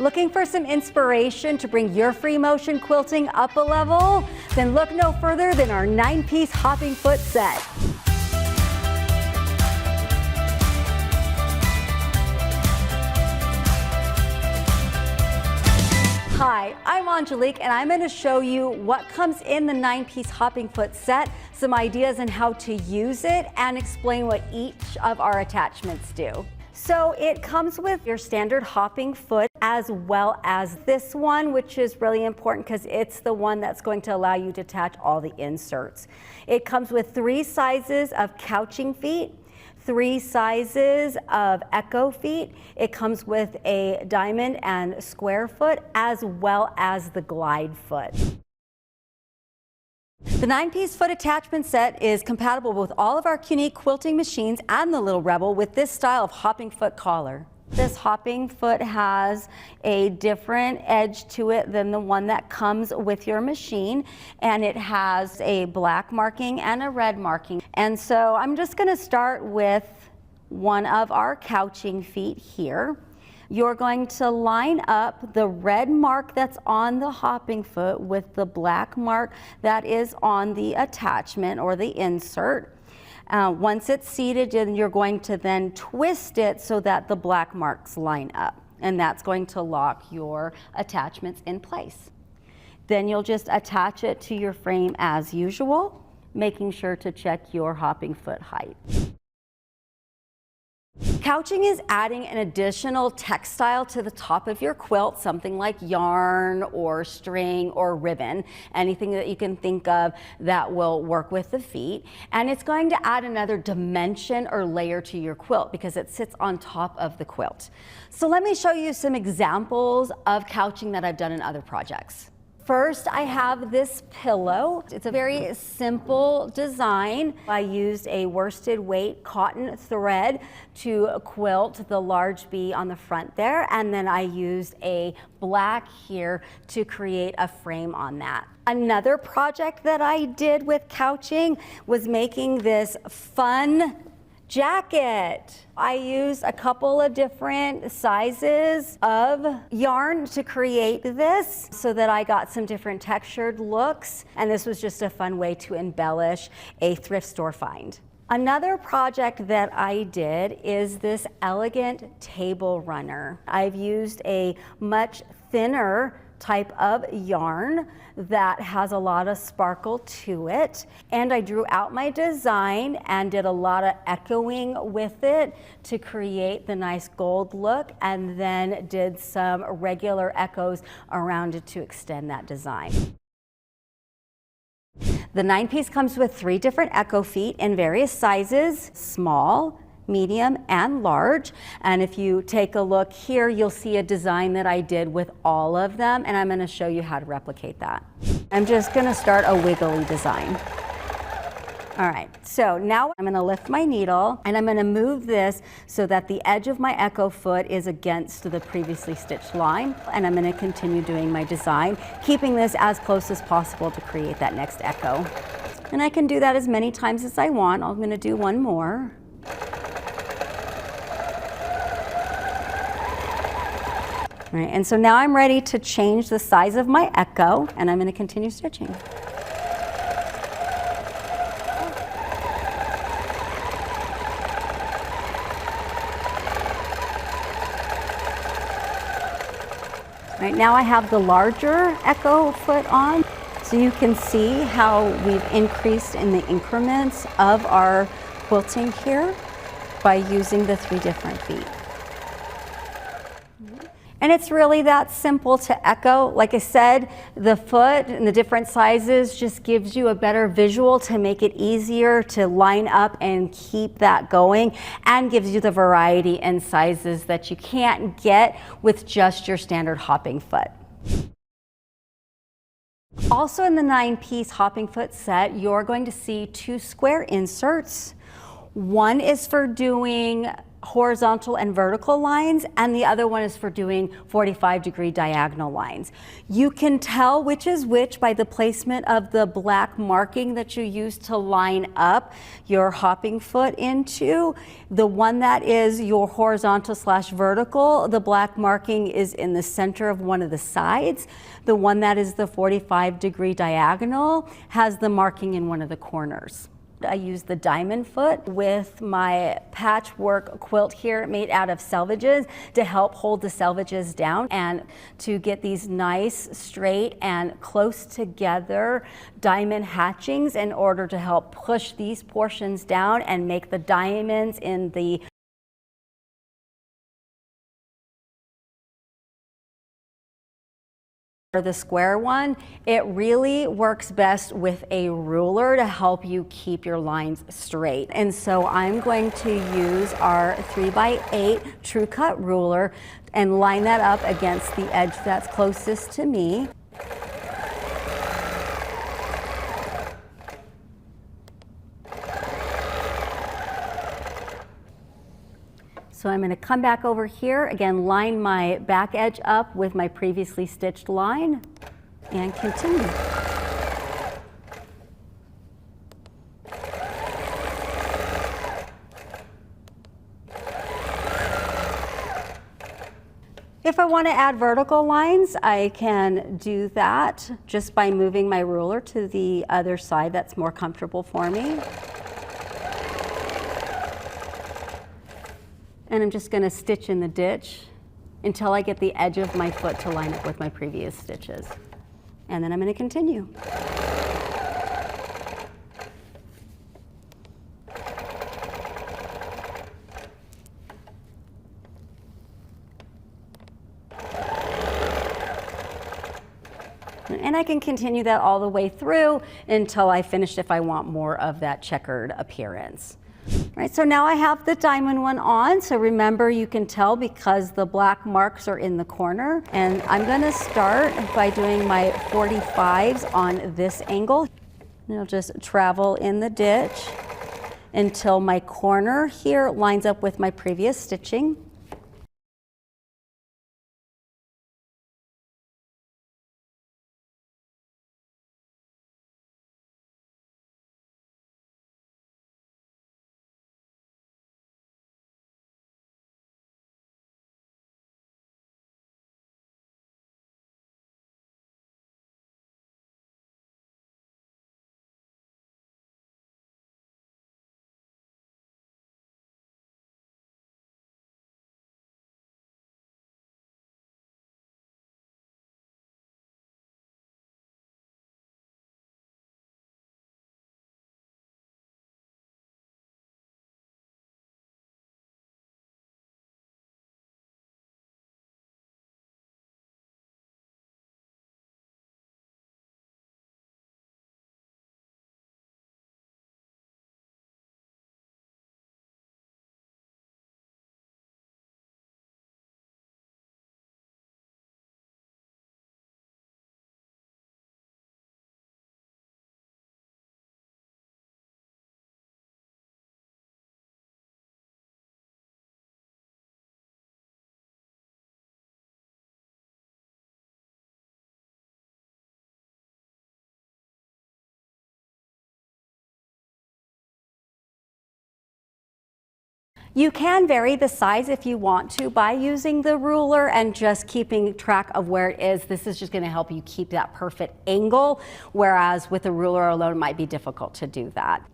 Looking for some inspiration to bring your free motion quilting up a level? Then look no further than our 9-piece hopping foot set. Hi, I'm Angelique and I'm going to show you what comes in the 9-piece hopping foot set, some ideas on how to use it, and explain what each of our attachments do. So it comes with your standard hopping foot as well as this one, which is really important because it's the one that's going to allow you to attach all the inserts. It comes with 3 sizes of couching feet, 3 sizes of echo feet. It comes with a diamond and square foot as well as the glide foot. The 9-piece foot attachment set is compatible with all of our unique quilting machines and the Little Rebel with this style of hopping foot collar. This hopping foot has a different edge to it than the one that comes with your machine, and it has a black marking and a red marking. And so I'm just going to start with one of our couching feet here. You're going to line up the red mark that's on the hopping foot with the black mark that is on the attachment or the insert. Once it's seated, then you're going to then twist it so that the black marks line up, and that's going to lock your attachments in place. Then you'll just attach it to your frame as usual, making sure to check your hopping foot height. Couching is adding an additional textile to the top of your quilt, something like yarn or string or ribbon, anything that you can think of that will work with the feet. And it's going to add another dimension or layer to your quilt because it sits on top of the quilt. So let me show you some examples of couching that I've done in other projects. First, I have this pillow. It's a very simple design. I used a worsted weight cotton thread to quilt the large B on the front there, and then I used a black here to create a frame on that. Another project that I did with couching was making this fun jacket. I used a couple of different sizes of yarn to create this so that I got some different textured looks, and this was just a fun way to embellish a thrift store find. Another project that I did is this elegant table runner. I've used a much thinner type of yarn that has a lot of sparkle to it, and I drew out my design and did a lot of echoing with it to create the nice gold look, and then did some regular echoes around it to extend that design. The 9-piece comes with 3 different echo feet in various sizes: small, medium, and large. And if you take a look here, you'll see a design that I did with all of them, and I'm going to show you how to replicate that. I'm just going to start a wiggly design. All right, so now I'm going to lift my needle and I'm going to move this so that the edge of my echo foot is against the previously stitched line, and I'm going to continue doing my design, keeping this as close as possible to create that next echo. And I can do that as many times as I want. I'm going to do one more. All right, and so now I'm ready to change the size of my echo, and I'm going to continue stitching. All right, now I have the larger echo foot on, so you can see how we've increased in the increments of our quilting here by using the 3 different feet. And it's really that simple to echo. Like I said, the foot and the different sizes just gives you a better visual to make it easier to line up and keep that going, and gives you the variety in sizes that you can't get with just your standard hopping foot. Also in the 9-piece hopping foot set, you're going to see 2 square inserts. One is for doing horizontal and vertical lines, and the other one is for doing 45-degree diagonal lines. You can tell which is which by the placement of the black marking that you use to line up your hopping foot into. The one that is your horizontal / vertical, the black marking is in the center of one of the sides. The one that is the 45-degree diagonal has the marking in one of the corners. I use the diamond foot with my patchwork quilt here made out of selvages to help hold the selvages down and to get these nice, straight, and close together diamond hatchings in order to help push these portions down and make the diamonds in the the square one. It really works best with a ruler to help you keep your lines straight. And so I'm going to use our 3x8 true cut ruler and line that up against the edge that's closest to me. So I'm going to come back over here, again line my back edge up with my previously stitched line and continue. If I want to add vertical lines, I can do that just by moving my ruler to the other side that's more comfortable for me. And I'm just going to stitch in the ditch until I get the edge of my foot to line up with my previous stitches. And then I'm going to continue. And I can continue that all the way through until I finish if I want more of that checkered appearance. Right, so now I have the diamond one on, so remember you can tell because the black marks are in the corner. And I'm going to start by doing my 45s on this angle. And I'll just travel in the ditch until my corner here lines up with my previous stitching. You can vary the size if you want to by using the ruler and just keeping track of where it is. This is just going to help you keep that perfect angle, whereas with a ruler alone it might be difficult to do that.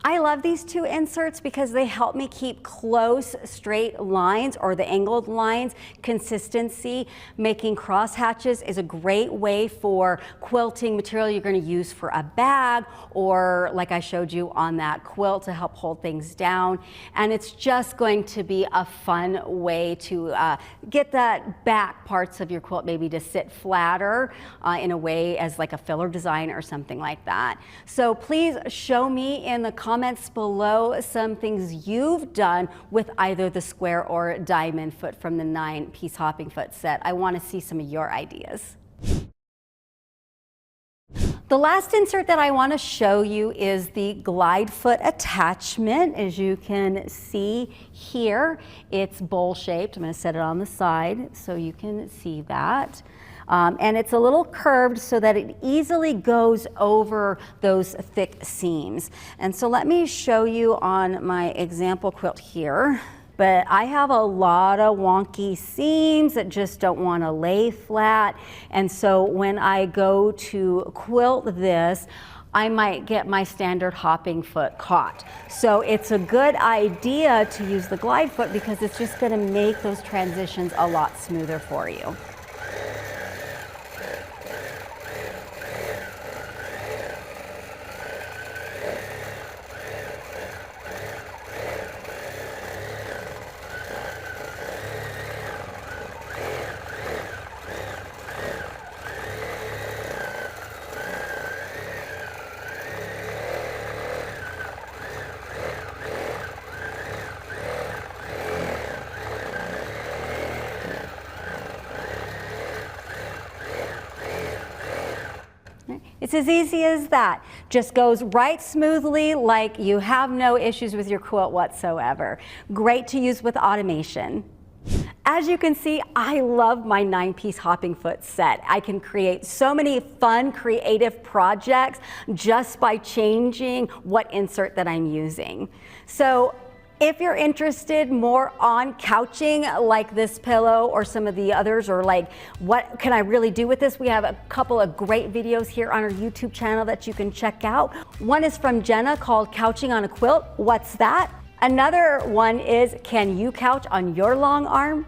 I love these two inserts because they help me keep close straight lines or the angled lines. Consistency, making cross hatches is a great way for quilting material you're going to use for a bag or like I showed you on that quilt to help hold things down. And it's just going to be a fun way to get that back parts of your quilt maybe to sit flatter in a way as like a filler design or something like that. So please show me in the comments below some things you've done with either the square or diamond foot from the 9-piece hopping foot set. I want to see some of your ideas. The last insert that I want to show you is the glide foot attachment. As you can see here, it's bowl shaped. I'm going to set it on the side so you can see that. And it's a little curved so that it easily goes over those thick seams. And so let me show you on my example quilt here. But I have a lot of wonky seams that just don't want to lay flat. And so when I go to quilt this, I might get my standard hopping foot caught. So it's a good idea to use the glide foot because it's just going to make those transitions a lot smoother for you. It's as easy as that. Just goes right smoothly, like you have no issues with your quilt whatsoever. Great to use with automation. As you can see, I love my 9-piece hopping foot set. I can create so many fun, creative projects just by changing what insert that I'm using. So if you're interested more on couching like this pillow or some of the others, or like what can I really do with this, we have a couple of great videos here on our YouTube channel that you can check out. One is from Jenna called Couching on a Quilt. What's that? Another one is, can you couch on your long arm?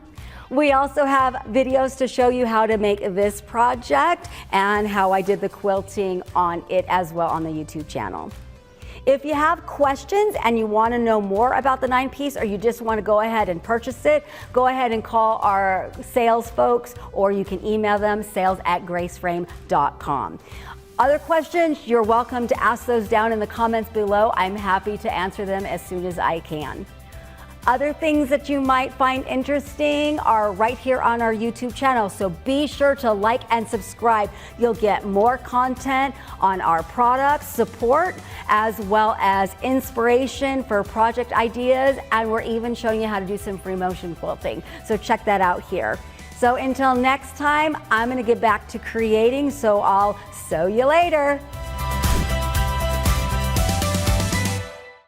We also have videos to show you how to make this project and how I did the quilting on it as well on the YouTube channel. If you have questions and you want to know more about the 9-piece, or you just want to go ahead and purchase it, go ahead and call our sales folks, or you can email them, sales@graceframe.com. Other questions, you're welcome to ask those down in the comments below. I'm happy to answer them as soon as I can. Other things that you might find interesting are right here on our YouTube channel, so be sure to like and subscribe. You'll get more content on our products, support, as well as inspiration for project ideas, and we're even showing you how to do some free motion quilting. So check that out here. So until next time, I'm going to get back to creating, so I'll sew you later.